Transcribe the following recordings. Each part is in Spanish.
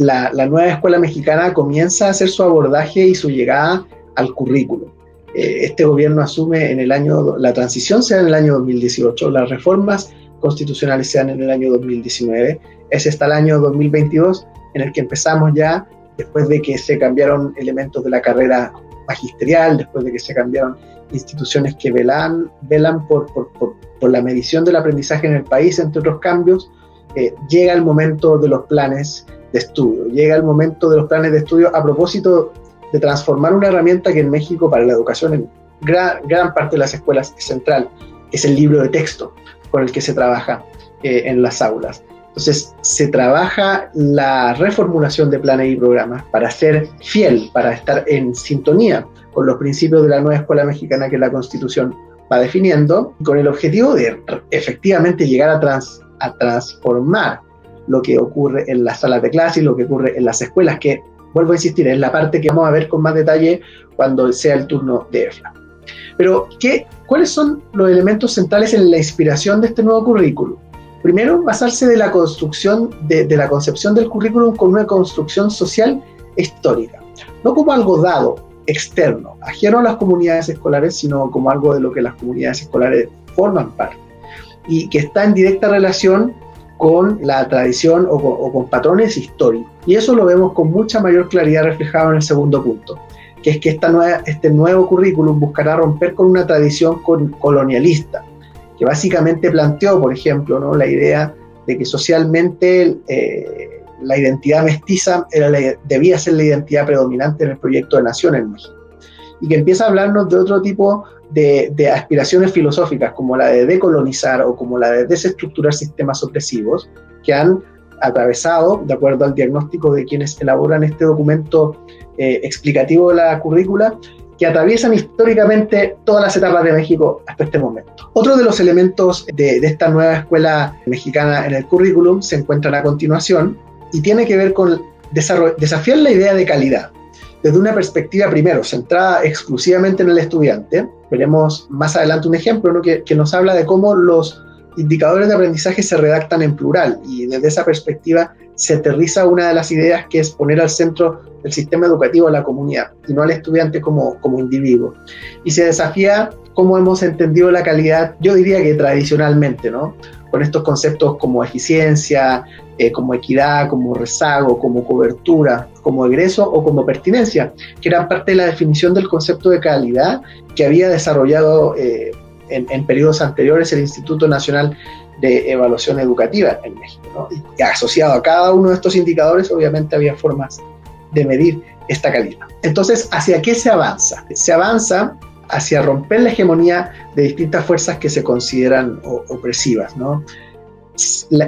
la nueva escuela mexicana comienza a hacer su abordaje y su llegada al currículum. Este gobierno asume la transición se da en el año 2018, las reformas constitucionales se dan en el año 2019, es hasta el año 2022 en el que empezamos ya, después de que se cambiaron elementos de la carrera magisterial, después de que se cambiaron instituciones que velan por la medición del aprendizaje en el país, entre otros cambios, llega el momento de los planes de estudio, a propósito de transformar una herramienta que en México para la educación en gran parte de las escuelas es central, es el libro de texto con el que se trabaja en las aulas. Entonces, se trabaja la reformulación de planes y programas para ser fiel, para estar en sintonía con los principios de la nueva escuela mexicana que la Constitución va definiendo, con el objetivo de efectivamente llegar a transformar lo que ocurre en las salas de clase y lo que ocurre en las escuelas, que, vuelvo a insistir, es la parte que vamos a ver con más detalle cuando sea el turno de EFLA. Pero, ¿cuáles son los elementos centrales en la inspiración de este nuevo currículum? Primero, basarse de la construcción, de la concepción del currículum con una construcción social e histórica, no como algo dado, externo, ajeno a las comunidades escolares, sino como algo de lo que las comunidades escolares forman parte, y que está en directa relación con la tradición o con patrones históricos. Y eso lo vemos con mucha mayor claridad reflejado en el segundo punto, que es que este nuevo currículum buscará romper con una tradición colonialista, que básicamente planteó, por ejemplo, ¿no?, la idea de que socialmente la identidad mestiza debía ser la identidad predominante en el proyecto de nación en México, y que empieza a hablarnos de otro tipo de aspiraciones filosóficas, como la de decolonizar o como la de desestructurar sistemas opresivos, que han atravesado, de acuerdo al diagnóstico de quienes elaboran este documento explicativo de la currícula, que atraviesan históricamente todas las etapas de México hasta este momento. Otro de los elementos de esta nueva escuela mexicana en el currículum se encuentran a continuación y tiene que ver con desafiar la idea de calidad desde una perspectiva, primero, centrada exclusivamente en el estudiante. Veremos más adelante un ejemplo, ¿no?, que nos habla de cómo los indicadores de aprendizaje se redactan en plural, y desde esa perspectiva se aterriza una de las ideas, que es poner al centro del sistema educativo a la comunidad y no al estudiante como individuo. Y se desafía cómo hemos entendido la calidad, yo diría que tradicionalmente, ¿no?, con estos conceptos como eficiencia, como equidad, como rezago, como cobertura, como egreso o como pertinencia, que eran parte de la definición del concepto de calidad que había desarrollado en periodos anteriores el Instituto Nacional de Evaluación Educativa en México, ¿no? Y asociado a cada uno de estos indicadores, obviamente había formas de medir esta calidad. Entonces, ¿hacia qué se avanza? Se avanza hacia romper la hegemonía de distintas fuerzas que se consideran opresivas, ¿no?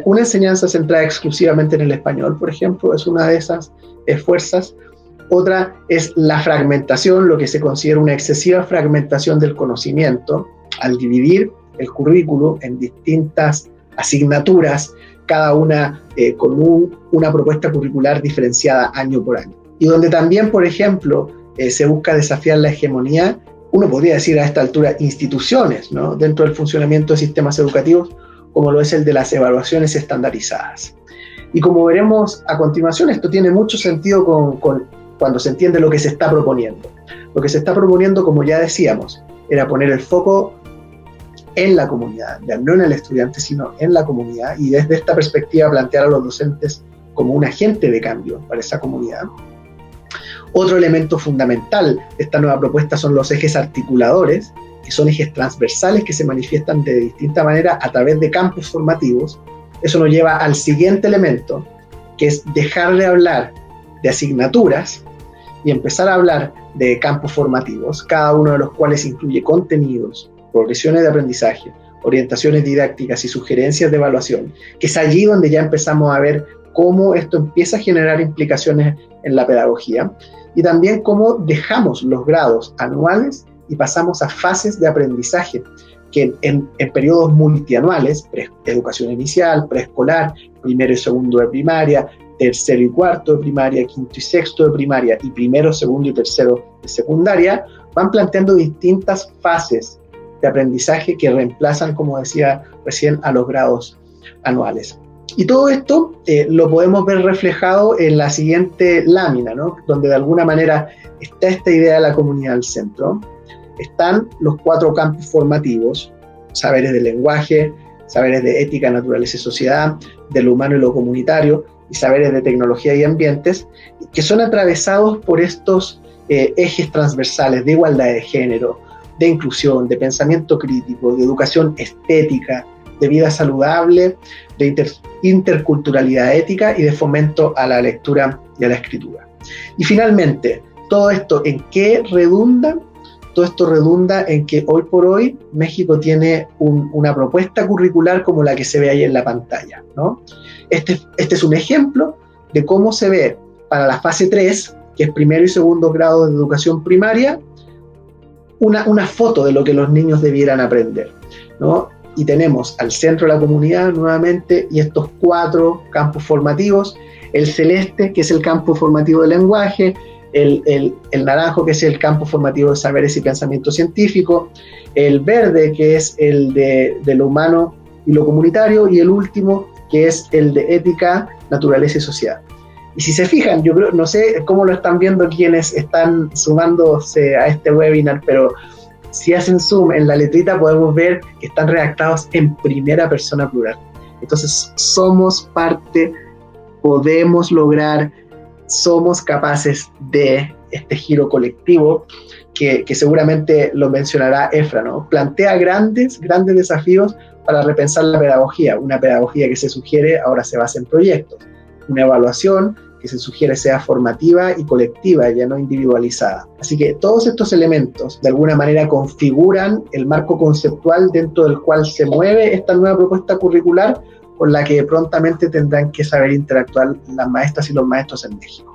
Una enseñanza centrada exclusivamente en el español, por ejemplo, es una de esas fuerzas. Otra es la fragmentación, lo que se considera una excesiva fragmentación del conocimiento, al dividir el currículo en distintas asignaturas, cada una con una propuesta curricular diferenciada año por año. Y donde también, por ejemplo, se busca desafiar la hegemonía, uno podría decir a esta altura instituciones, ¿no?, dentro del funcionamiento de sistemas educativos, como lo es el de las evaluaciones estandarizadas. Y como veremos a continuación, esto tiene mucho sentido cuando se entiende lo que se está proponiendo. Lo que se está proponiendo, como ya decíamos, era poner el foco en la comunidad, no en el estudiante, sino en la comunidad, y desde esta perspectiva plantear a los docentes como un agente de cambio para esa comunidad. Otro elemento fundamental de esta nueva propuesta son los ejes articuladores, que son ejes transversales que se manifiestan de distinta manera a través de campos formativos. Eso nos lleva al siguiente elemento, que es dejar de hablar de asignaturas y empezar a hablar de campos formativos, cada uno de los cuales incluye contenidos, progresiones de aprendizaje, orientaciones didácticas y sugerencias de evaluación, que es allí donde ya empezamos a ver cómo esto empieza a generar implicaciones en la pedagogía, y también cómo dejamos los grados anuales y pasamos a fases de aprendizaje, que en periodos multianuales, educación inicial, preescolar, primero y segundo de primaria, tercero y cuarto de primaria, quinto y sexto de primaria, y primero, segundo y tercero de secundaria, van planteando distintas fases de aprendizaje que reemplazan, como decía recién, a los grados anuales. Y todo esto lo podemos ver reflejado en la siguiente lámina, ¿no? Donde de alguna manera está esta idea de la comunidad al centro. Están los 4 campos formativos: saberes del lenguaje, saberes de ética, naturaleza y sociedad, de lo humano y lo comunitario, y saberes de tecnología y ambientes, que son atravesados por estos ejes transversales de igualdad de género, de inclusión, de pensamiento crítico, de educación estética, de vida saludable, de interculturalidad ética y de fomento a la lectura y a la escritura. Y finalmente, ¿todo esto en qué redunda? Todo esto redunda en que hoy por hoy México tiene una propuesta curricular como la que se ve ahí en la pantalla, ¿no? Este es un ejemplo de cómo se ve para la fase 3, que es primero y segundo grado de educación primaria, una foto de lo que los niños debieran aprender, ¿no? Y tenemos al centro de la comunidad nuevamente y estos 4 campos formativos: el celeste, que es el campo formativo del lenguaje; el naranjo, que es el campo formativo de saberes y pensamiento científico; el verde, que es el de lo humano y lo comunitario; y el último, que es el de ética, naturaleza y sociedad. Y si se fijan, yo creo, no sé cómo lo están viendo quienes están sumándose a este webinar, pero si hacen zoom en la letrita podemos ver que están redactados en primera persona plural. Entonces somos parte, podemos lograr, somos capaces de este giro colectivo que seguramente lo mencionará Efra, ¿no? Plantea grandes desafíos para repensar la pedagogía. Una pedagogía que se sugiere ahora se basa en proyectos. Una evaluación que se sugiere sea formativa y colectiva, ya no individualizada. Así que todos estos elementos de alguna manera configuran el marco conceptual dentro del cual se mueve esta nueva propuesta curricular, con la que prontamente tendrán que saber interactuar las maestras y los maestros en México.